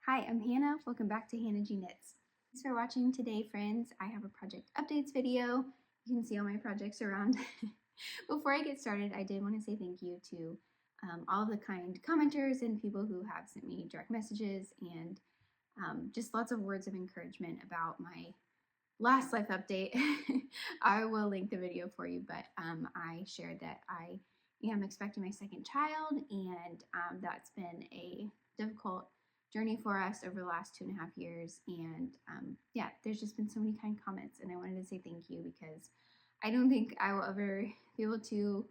Hi, I'm Hannah. Welcome back to Hannah G Knits. Thanks for watching today, friends. I have a project updates video. You can see all my projects around. Before I get started, I did want to say thank you to all of the kind commenters and people who have sent me direct messages and just lots of words of encouragement about my last life update. I will link the video for you, but I shared that I am expecting my second child, and that's been a difficult journey for us over the last 2.5 years. And yeah, there's just been so many kind comments, and I wanted to say thank you because I don't think I will ever be able to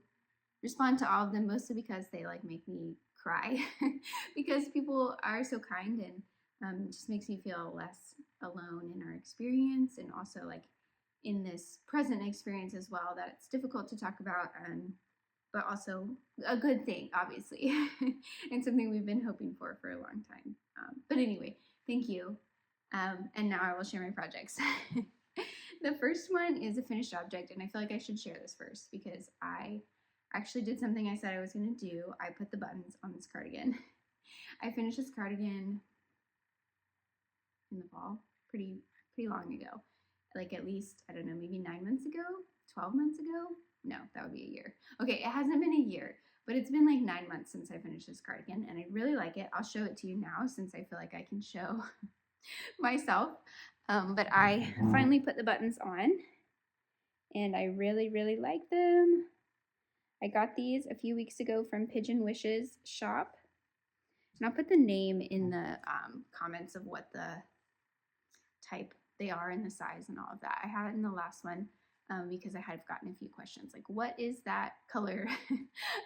respond to all of them, mostly because they like make me cry because people are so kind, and just makes me feel less alone in our experience, and also like in this present experience as well, that it's difficult to talk about, but also a good thing, obviously, and something we've been hoping for a long time. But anyway, thank you. And now I will share my projects. The first one is a finished object, and I feel like I should share this first because I actually did something I said I was going to do. I put the buttons on this cardigan. I finished this cardigan in the fall, pretty long ago. Like at least, I don't know, maybe 9 months ago, 12 months ago? No, that would be a year. Okay, it hasn't been a year, but it's been like 9 months since I finished this cardigan, and I really like it. I'll show it to you now since I feel like I can show myself. But I finally put the buttons on, and I really like them. I got these a few weeks ago from Pigeon Wishes shop, and I'll put the name in the comments of what the type they are and the size and all of that. I had it in the last one because I had gotten a few questions like, what is that color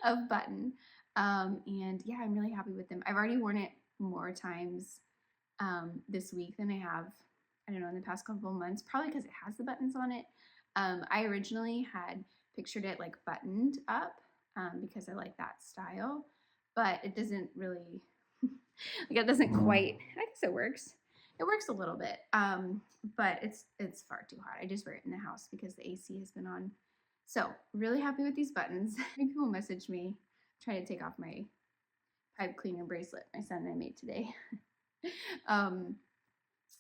of button? And yeah, I'm really happy with them. I've already worn it more times this week than I have, I don't know, in the past couple of months, probably because it has the buttons on it. I originally had pictured it like buttoned up because I like that style, but it doesn't really, like it doesn't quite, I guess it works. It works a little bit, but it's far too hot. I just wear it in the house because the AC has been on. So really happy with these buttons. People message me trying to take off my pipe cleaner bracelet my son and I made today.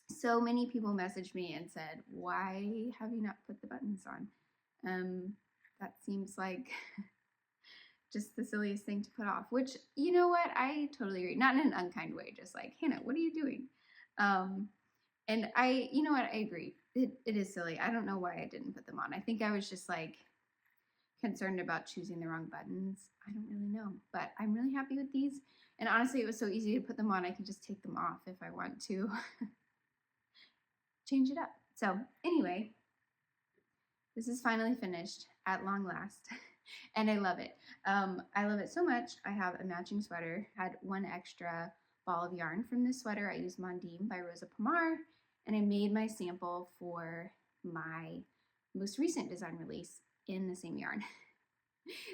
So many people messaged me and said, why have you not put the buttons on? That seems like just the silliest thing to put off, which, you know what, I totally agree. Not in an unkind way, just like, Hannah, what are you doing? And you know what, I agree. It is silly. I don't know why I didn't put them on. I think I was just like concerned about choosing the wrong buttons. I don't really know, but I'm really happy with these. And honestly, it was so easy to put them on. I can just take them off if I want to change it up. So anyway, this is finally finished at long last. And I love it. I love it so much. I have a matching sweater. Had one extra ball of yarn from this sweater. I used Mondim by Rosa Pomar, and I made my sample for my most recent design release in the same yarn.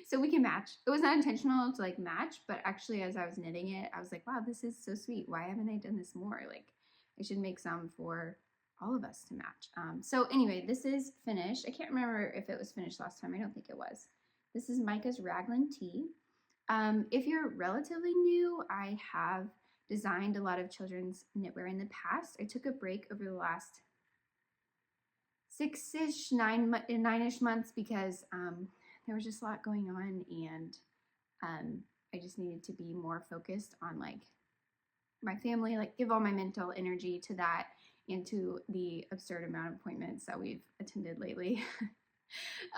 So we can match. It was not intentional to like match, but actually as I was knitting it, I was like, wow, this is so sweet. Why haven't I done this more? Like I should make some for all of us to match. So anyway, this is finished. I can't remember if it was finished last time. I don't think it was. This is Micah's Raglan tee. If you're relatively new, I have designed a lot of children's knitwear in the past. I took a break over the last 6-ish, 9-ish months because there was just a lot going on, and I just needed to be more focused on like my family, like give all my mental energy to that and to the absurd amount of appointments that we've attended lately.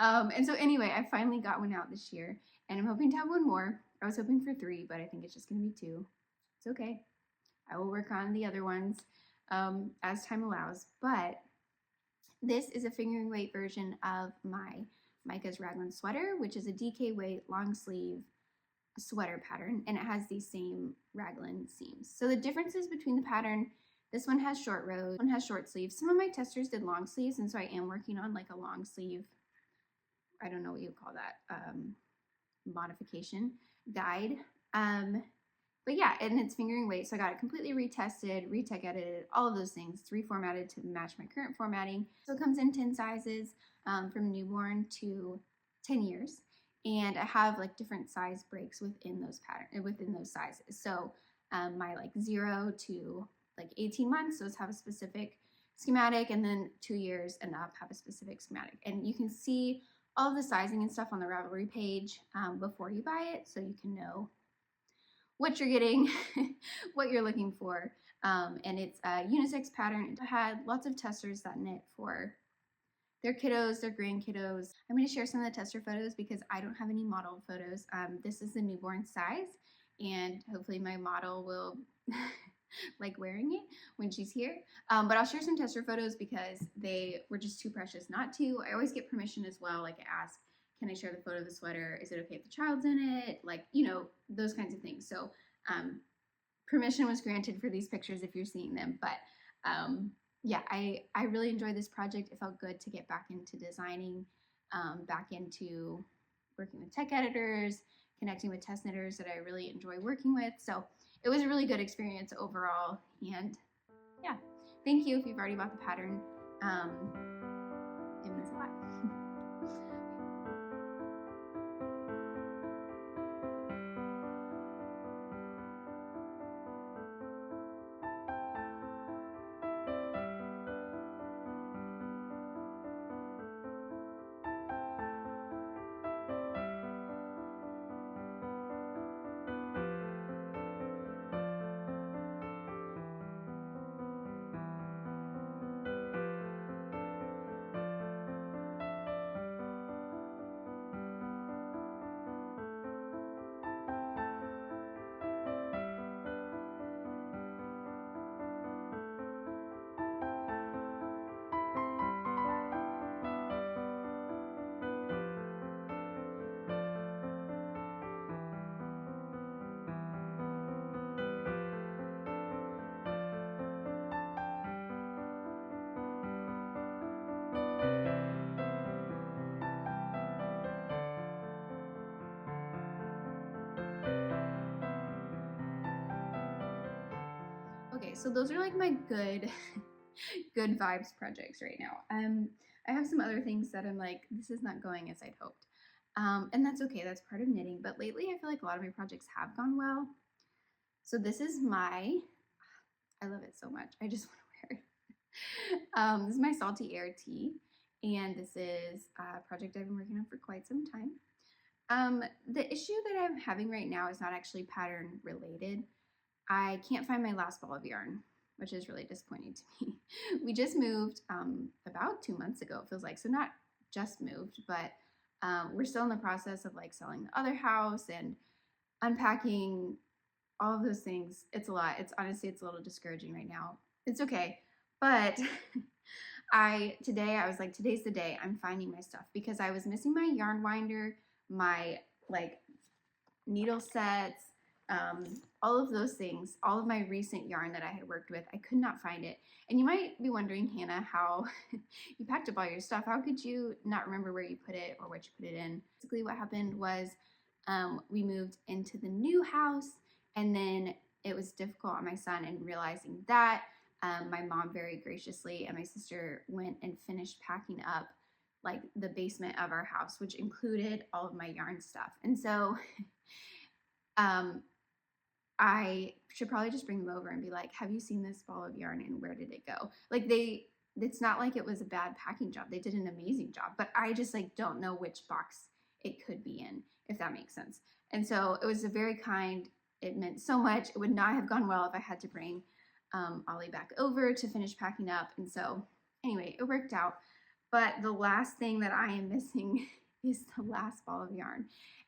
And so anyway, I finally got one out this year, and I'm hoping to have one more. I was hoping for 3, but I think it's just going to be 2. It's okay. I will work on the other ones as time allows, but this is a fingering weight version of my Micah's Raglan sweater, which is a DK weight long sleeve sweater pattern, and it has these same Raglan seams. So the differences between the pattern, this one has short rows, one has short sleeves. Some of my testers did long sleeves, and so I am working on like a long sleeve, I don't know what you would call that, modification guide. But yeah, and it's fingering weight, so I got it completely retested, retech edited, all of those things. It's reformatted to match my current formatting. So it comes in 10 sizes from newborn to 10 years. And I have like different size breaks within those sizes. So my like 0 to like 18 months, those have a specific schematic, and then 2 years and up have a specific schematic. And you can see all of the sizing and stuff on the Ravelry page before you buy it, so you can know what you're getting, what you're looking for. And it's a unisex pattern. It had lots of testers that knit for their kiddos, their grandkiddos. I'm going to share some of the tester photos because I don't have any model photos. This is the newborn size, and hopefully my model will like wearing it when she's here. But I'll share some tester photos because they were just too precious not to. I always get permission as well. Like I ask, can I share the photo of the sweater? Is it okay if the child's in it? Like, you know, those kinds of things. So permission was granted for these pictures if you're seeing them. But yeah, I really enjoyed this project. It felt good to get back into designing, back into working with tech editors, connecting with test knitters that I really enjoy working with. So it was a really good experience overall. And yeah, thank you if you've already bought the pattern. It means a lot. Okay, so those are like my good vibes projects right now. I have some other things that I'm like, this is not going as I'd hoped. And that's okay, that's part of knitting. But lately I feel like a lot of my projects have gone well. So this is I love it so much. I just want to wear it. This is my Salty Air Tee. And this is a project I've been working on for quite some time. The issue that I'm having right now is not actually pattern related. I can't find my last ball of yarn, which is really disappointing to me. We just moved about 2 months ago, it feels like. So not just moved, but we're still in the process of like selling the other house and unpacking all of those things. It's a lot. It's honestly, it's a little discouraging right now. It's okay. But today I was like, today's the day I'm finding my stuff, because I was missing my yarn winder, my like needle sets, all of those things, all of my recent yarn that I had worked with. I could not find it. And you might be wondering, Hannah, how you packed up all your stuff. How could you not remember where you put it or what you put it in? Basically what happened was we moved into the new house, and then it was difficult on my son, and realizing that my mom very graciously and my sister went and finished packing up like the basement of our house, which included all of my yarn stuff. And so I should probably just bring them over and be like, have you seen this ball of yarn and where did it go? Like it's not like it was a bad packing job. They did an amazing job, but I just like don't know which box it could be in, if that makes sense. And so it was a very kind, it meant so much. It would not have gone well if I had to bring Ollie back over to finish packing up. And so anyway, it worked out. But the last thing that I am missing is the last ball of yarn.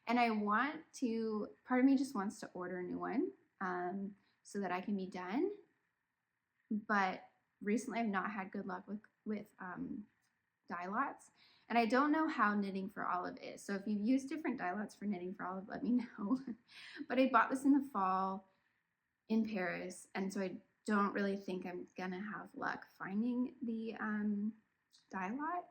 And I want to, part of me just wants to order a new one so that I can be done. But recently I've not had good luck with dye lots. And I don't know how Knitting for Olive is. So if you've used different dye lots for Knitting for Olive, let me know. But I bought this in the fall in Paris. And so I don't really think I'm gonna have luck finding the dye lot.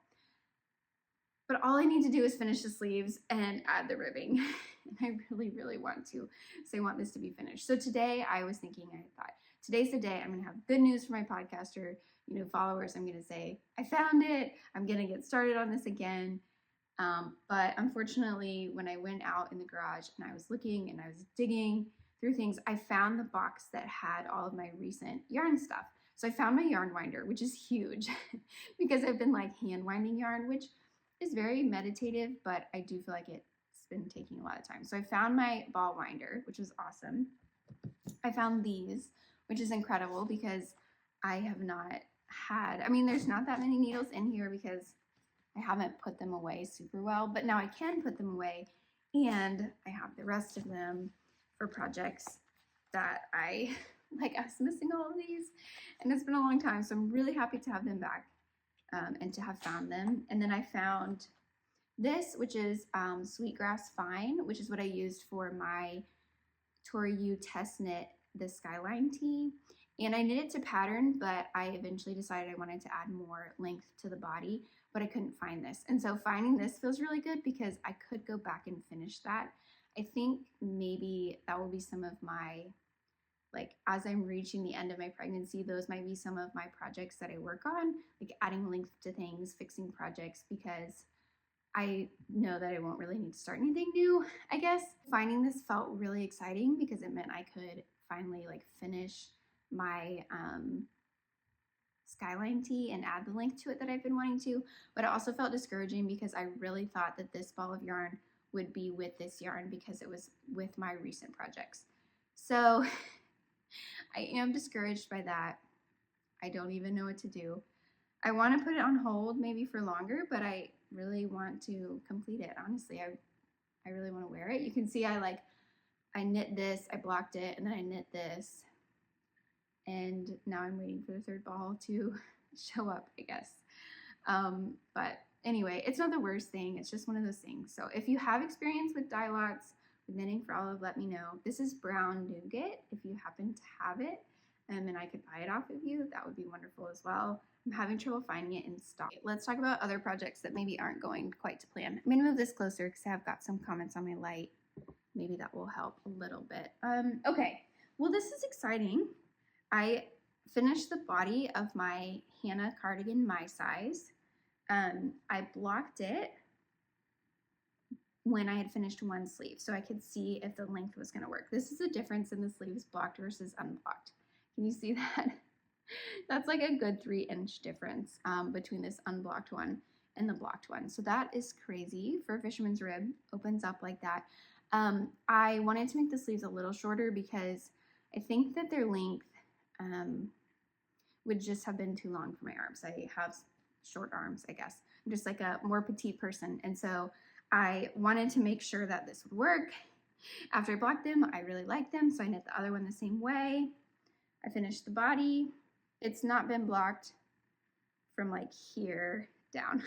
But all I need to do is finish the sleeves and add the ribbing. And I really, really want to. So I want this to be finished. So today I was thinking, I thought, today's the day I'm going to have good news for my podcaster, followers. I'm going to say, I found it. I'm going to get started on this again. But unfortunately, when I went out in the garage and I was looking and I was digging through things, I found the box that had all of my recent yarn stuff. So I found my yarn winder, which is huge because I've been like hand winding yarn, which is very meditative, but I do feel like it's been taking a lot of time. So I found my ball winder, which was awesome. I found these, which is incredible because I have not had, I mean, there's not that many needles in here because I haven't put them away super well, but now I can put them away, and I have the rest of them for projects that I like. I was missing all of these, and it's been a long time, so I'm really happy to have them back and to have found them. And then I found this, which is Sweetgrass Fine, which is what I used for my Toru test knit, the Skyline tee. And I knit it to pattern, but I eventually decided I wanted to add more length to the body, but I couldn't find this. And so finding this feels really good because I could go back and finish that. I think maybe that will be some of my, like, as I'm reaching the end of my pregnancy, those might be some of my projects that I work on, like adding length to things, fixing projects, because I know that I won't really need to start anything new, I guess. Finding this felt really exciting because it meant I could finally like finish my Skyline tee and add the length to it that I've been wanting to, but it also felt discouraging because I really thought that this ball of yarn would be with this yarn because it was with my recent projects. So I am discouraged by that. I don't even know what to do. I want to put it on hold maybe for longer, but I really want to complete it. Honestly, I really want to wear it. You can see I knit this, I blocked it, and then I knit this. And now I'm waiting for the third ball to show up, I guess. But anyway, it's not the worst thing. It's just one of those things. So if you have experience with dye lots, with knitting for olive, let me know. This is brown nougat, if you happen to have it, and I could buy it off of you. That would be wonderful as well. I'm having trouble finding it in stock. Let's talk about other projects that maybe aren't going quite to plan. I'm gonna move this closer because I've got some comments on my light. Maybe that will help a little bit. Okay, well, this is exciting. I finished the body of my Hannah cardigan, my size. I blocked it when I had finished one sleeve, so I could see if the length was gonna work. This is the difference in the sleeves blocked versus unblocked. Can you see that? That's like a good 3-inch difference between this unblocked one and the blocked one. So that is crazy for a fisherman's rib. Opens up like that. I wanted to make the sleeves a little shorter because I think that their length would just have been too long for my arms. I have short arms, I guess. I'm just like a more petite person. And so I wanted to make sure that this would work. After I blocked them, I really liked them, so I knit the other one the same way. I finished the body. It's not been blocked from like here down.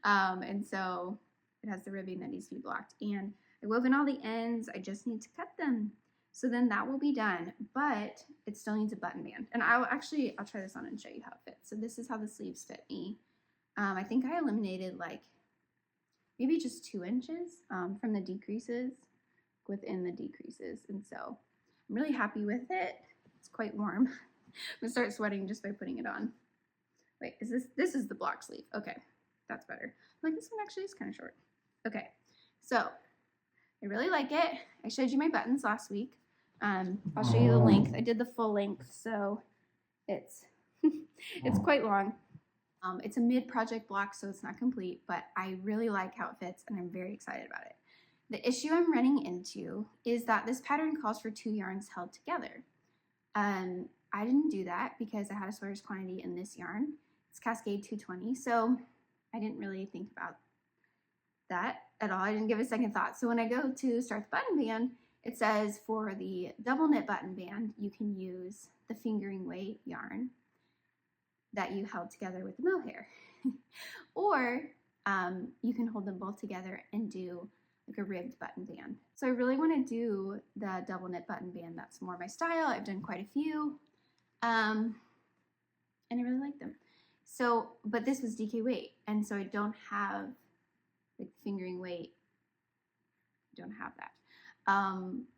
And so it has the ribbing that needs to be blocked. And I wove in all the ends. I just need to cut them. So then that will be done, but it still needs a button band. And I'll try this on and show you how it fits. So this is how the sleeves fit me. I think I eliminated like maybe just 2 inches from the decreases within the decreases. And so I'm really happy with it. It's quite warm. I'm gonna start sweating just by putting it on. Wait, this is the block sleeve. Okay, that's better. Like this one actually is kind of short. Okay, so I really like it. I showed you my buttons last week. I'll show you the length. I did the full length, so it's it's quite long. It's a mid-project block, so it's not complete, but I really like how it fits, and I'm very excited about it. The issue I'm running into is that this pattern calls for 2 yarns held together. I didn't do that because I had a sweater's quantity in this yarn. It's Cascade 220, so I didn't really think about that at all. I didn't give it a second thought. So when I go to start the button band, it says for the double knit button band, you can use the fingering weight yarn that you held together with the mohair. Or you can hold them both together and do like a ribbed button band. So I really want to do the double knit button band. That's more my style. I've done quite a few. And I really like them. So, but this was DK weight, and so I don't have like fingering weight. I don't have that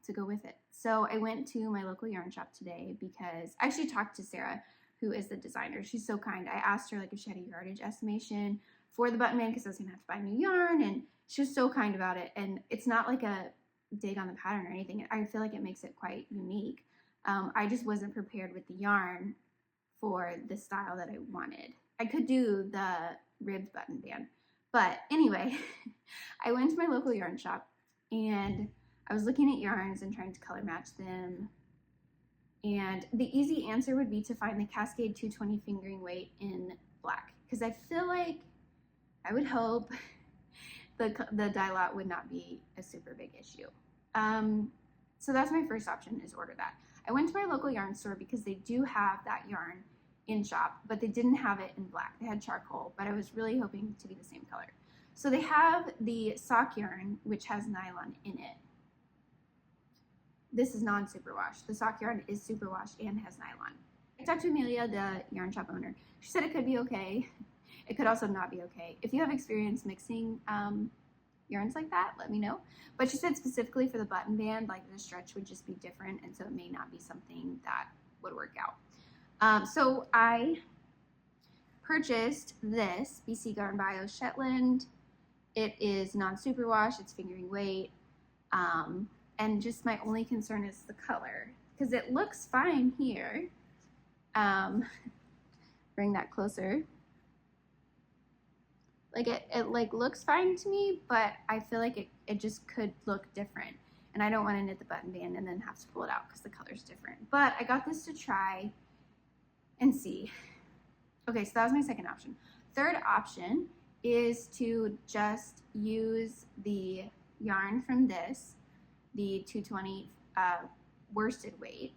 to go with it. So I went to my local yarn shop today because I actually talked to Sarah, who is the designer. She's so kind. I asked her like if she had a yardage estimation for the button band because I was gonna have to buy new yarn, and she was so kind about it. And it's not like a dig on the pattern or anything. I feel like it makes it quite unique. I just wasn't prepared with the yarn for the style that I wanted. I could do the ribbed button band. But anyway, I went to my local yarn shop and I was looking at yarns and trying to color match them. And the easy answer would be to find the Cascade 220 fingering weight in black, because I feel like, I would hope, the dye lot would not be a super big issue. So that's my first option, is order that. I went to my local yarn store because they do have that yarn in shop, but they didn't have it in black. They had charcoal, but I was really hoping to be the same color. So they have the sock yarn, which has nylon in it. This is non-superwash. The sock yarn is superwash and has nylon. I talked to Amelia, the yarn shop owner. She said it could be okay. It could also not be okay. If you have experience mixing yarns like that, let me know. But she said specifically for the button band, like the stretch would just be different, and so it may not be something that would work out. So I purchased this BC Garn Bio Shetland. It is non-superwash, it's fingering weight, and just my only concern is the color, because it looks fine here. Bring that closer. Like it like looks fine to me, but I feel like it just could look different. And I don't want to knit the button band and then have to pull it out because the color's different. But I got this to try and see. Okay, so that was my second option. Third option is to just use the yarn from this, the 220 worsted weight,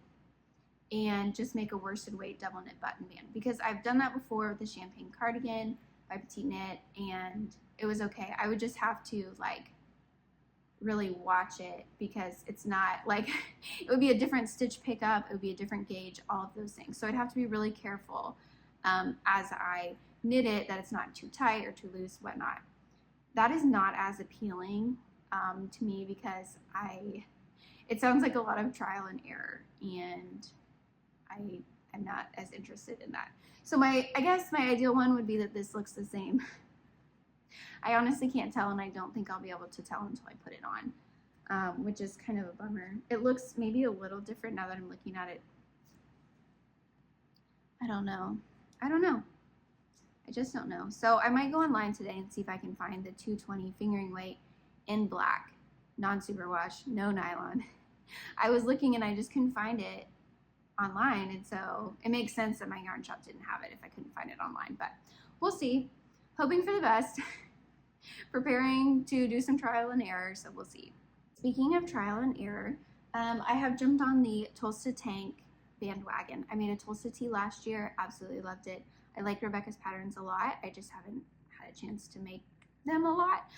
and just make a worsted weight double knit button band, because I've done that before with the Champagne Cardigan by Petite Knit, and it was okay. I would just have to like really watch it, because it's not like, it would be a different stitch pickup, it would be a different gauge, all of those things. So I'd have to be really careful as I knit it, that it's not too tight or too loose, whatnot. That is not as appealing to me, because it sounds like a lot of trial and error, and I am not as interested in that. So I guess my ideal one would be that this looks the same. I honestly can't tell, and I don't think I'll be able to tell until I put it on, which is kind of a bummer. It looks maybe a little different now that I'm looking at it. I don't know. I just don't know. So I might go online today and see if I can find the 220 fingering weight in black, non-superwash, no nylon. I was looking and I just couldn't find it online, and so it makes sense that my yarn shop didn't have it if I couldn't find it online, but we'll see. Hoping for the best. Preparing to do some trial and error, so we'll see. Speaking of trial and error, I have jumped on the Tolsta Tank bandwagon. I made a Tolsta tee last year, absolutely loved it. I like Rebecca's patterns a lot. I just haven't had a chance to make them a lot.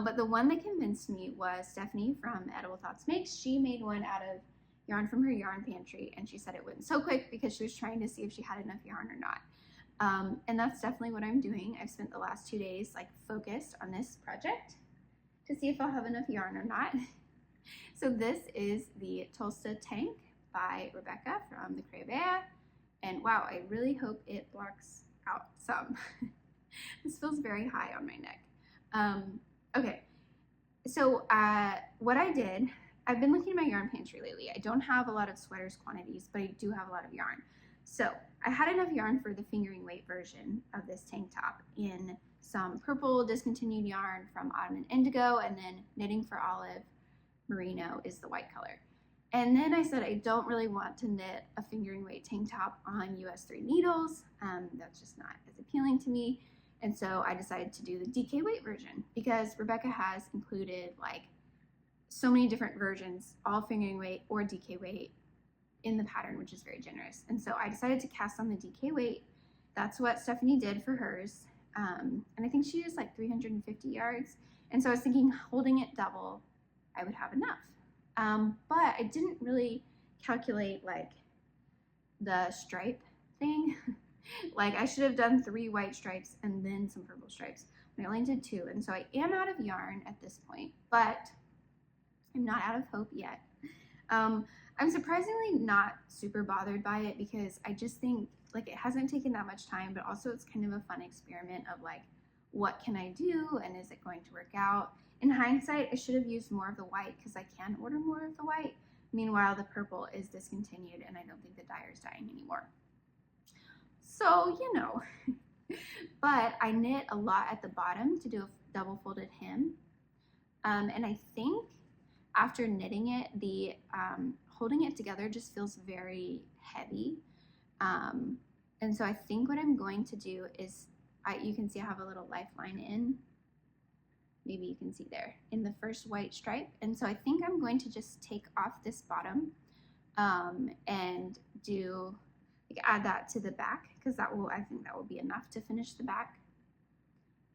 But the one that convinced me was Stephanie from Edible Thoughts Makes. She made one out of yarn from her yarn pantry, and she said it went so quick because she was trying to see if she had enough yarn or not. And that's definitely what I'm doing. I've spent the last 2 days like focused on this project to see if I'll have enough yarn or not. So this is the Tolsta Tank by Rebecca from the Creabear. And wow, I really hope it blocks out some. This feels very high on my neck. Okay, so what I did, I've been looking at my yarn pantry lately. I don't have a lot of sweaters quantities, but I do have a lot of yarn. So I had enough yarn for the fingering weight version of this tank top in some purple discontinued yarn from Autumn and Indigo, and then Knitting for Olive Merino is the white color. And then I said I don't really want to knit a fingering weight tank top on US 3 needles. That's just not as appealing to me. And so I decided to do the DK weight version, because Rebecca has included like so many different versions, all fingering weight or DK weight in the pattern, which is very generous. And so I decided to cast on the DK weight. That's what Stephanie did for hers. And I think she used like 350 yards. And so I was thinking holding it double, I would have enough. But I didn't really calculate like the stripe thing. Like I should have done 3 white stripes and then some purple stripes. But I only did 2. And so I am out of yarn at this point, but I'm not out of hope yet. I'm surprisingly not super bothered by it, because I just think like it hasn't taken that much time, but also it's kind of a fun experiment of like, what can I do and is it going to work out? In hindsight, I should have used more of the white because I can order more of the white. Meanwhile, the purple is discontinued and I don't think the dye is dyeing anymore. So, you know, but I knit a lot at the bottom to do a double folded hem. And I think after knitting it, the holding it together just feels very heavy. And so I think what I'm going to do is, you can see I have a little lifeline in, maybe you can see there, in the first white stripe. And so I think I'm going to just take off this bottom and do, like, add that to the back, because I think that will be enough to finish the back.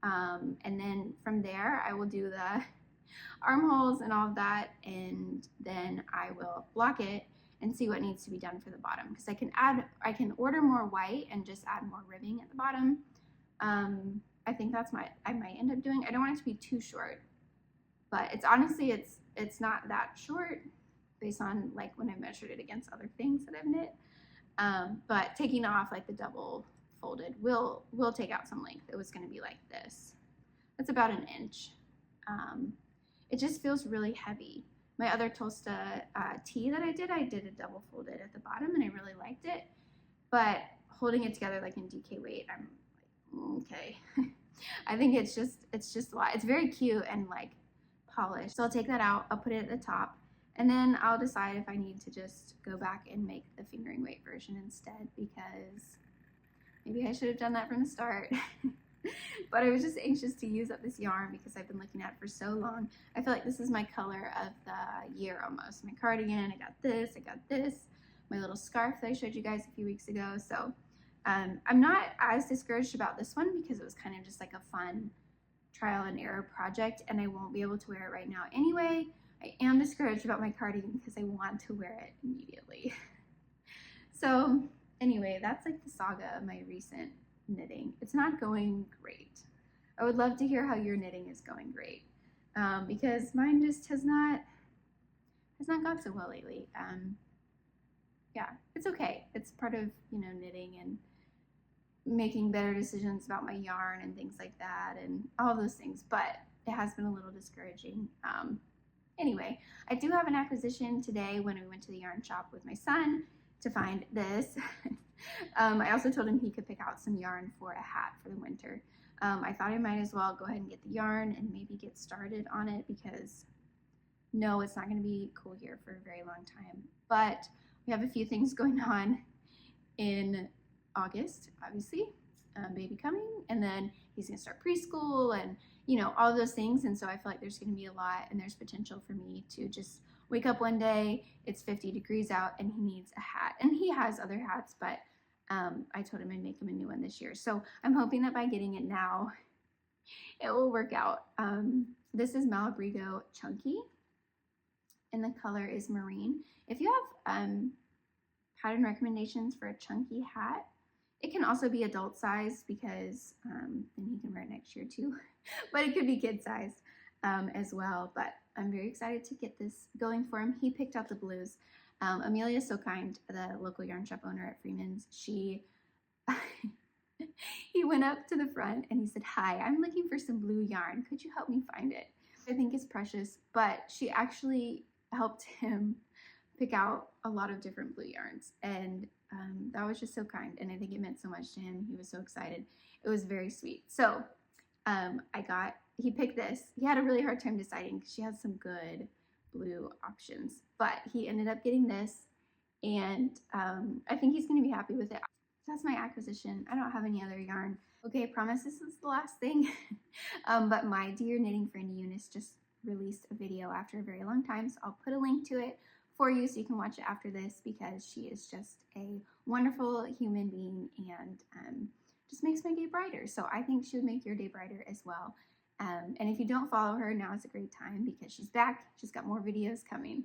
And then from there, I will do the armholes and all of that, and then I will block it and see what needs to be done for the bottom, because I can order more white and just add more ribbing at the bottom. I think that's I might end up doing. I don't want it to be too short, but it's honestly it's not that short based on like when I measured it against other things that I've knit. But taking off like the double folded will take out some length. It was going to be like this. That's about an inch. It just feels really heavy. My other Tolsta tee that I did a double folded at the bottom and I really liked it. But holding it together like in DK weight, I'm like, okay. I think it's just a lot. It's very cute and like polished. So I'll take that out, I'll put it at the top, and then I'll decide if I need to just go back and make the fingering weight version instead, because maybe I should have done that from the start. But I was just anxious to use up this yarn because I've been looking at it for so long. I feel like this is my color of the year almost. My cardigan, I got this, my little scarf that I showed you guys a few weeks ago. So I'm not as discouraged about this one because it was kind of just like a fun trial and error project, and I won't be able to wear it right now anyway. I am discouraged about my cardigan because I want to wear it immediately. So anyway, that's like the saga of my recent knitting. It's not going great. I would love to hear how your knitting is going great, because mine just has not gone so well lately. Yeah, it's okay. It's part of, you know, knitting and making better decisions about my yarn and things like that and all those things, but it has been a little discouraging. Anyway, I do have an acquisition today when we went to the yarn shop with my son to find this. I also told him he could pick out some yarn for a hat for the winter. I thought I might as well go ahead and get the yarn and maybe get started on it, because no, it's not going to be cool here for a very long time. But we have a few things going on in August, obviously, baby coming, and then he's going to start preschool and, you know, all of those things. And so I feel like there's going to be a lot, and there's potential for me to just wake up one day, it's 50 degrees out, and he needs a hat. And he has other hats, but I told him I'd make him a new one this year. So I'm hoping that by getting it now, it will work out. This is Malabrigo Chunky, and the color is Marine. If you have pattern recommendations for a chunky hat, it can also be adult size, because then he can wear it next year too. But it could be kid size as well. But I'm very excited to get this going for him. He picked out the blues. Amelia is so kind, the local yarn shop owner at Freeman's. He went up to the front and he said, "Hi, I'm looking for some blue yarn. Could you help me find it?" I think it's precious, but she actually helped him pick out a lot of different blue yarns, and that was just so kind, and I think it meant so much to him. He was so excited. It was very sweet. So he picked this. He had a really hard time deciding because she has some good blue options, but he ended up getting this, and I think he's going to be happy with it. That's my acquisition. I don't have any other yarn. Okay, I promise this is the last thing. But my dear knitting friend Eunice just released a video after a very long time, so I'll put a link to it for you so you can watch it after this, because she is just a wonderful human being and just makes my day brighter. So I think she would make your day brighter as well. And if you don't follow her, now is a great time because she's back. She's got more videos coming.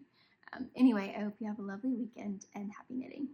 Anyway, I hope you have a lovely weekend and happy knitting.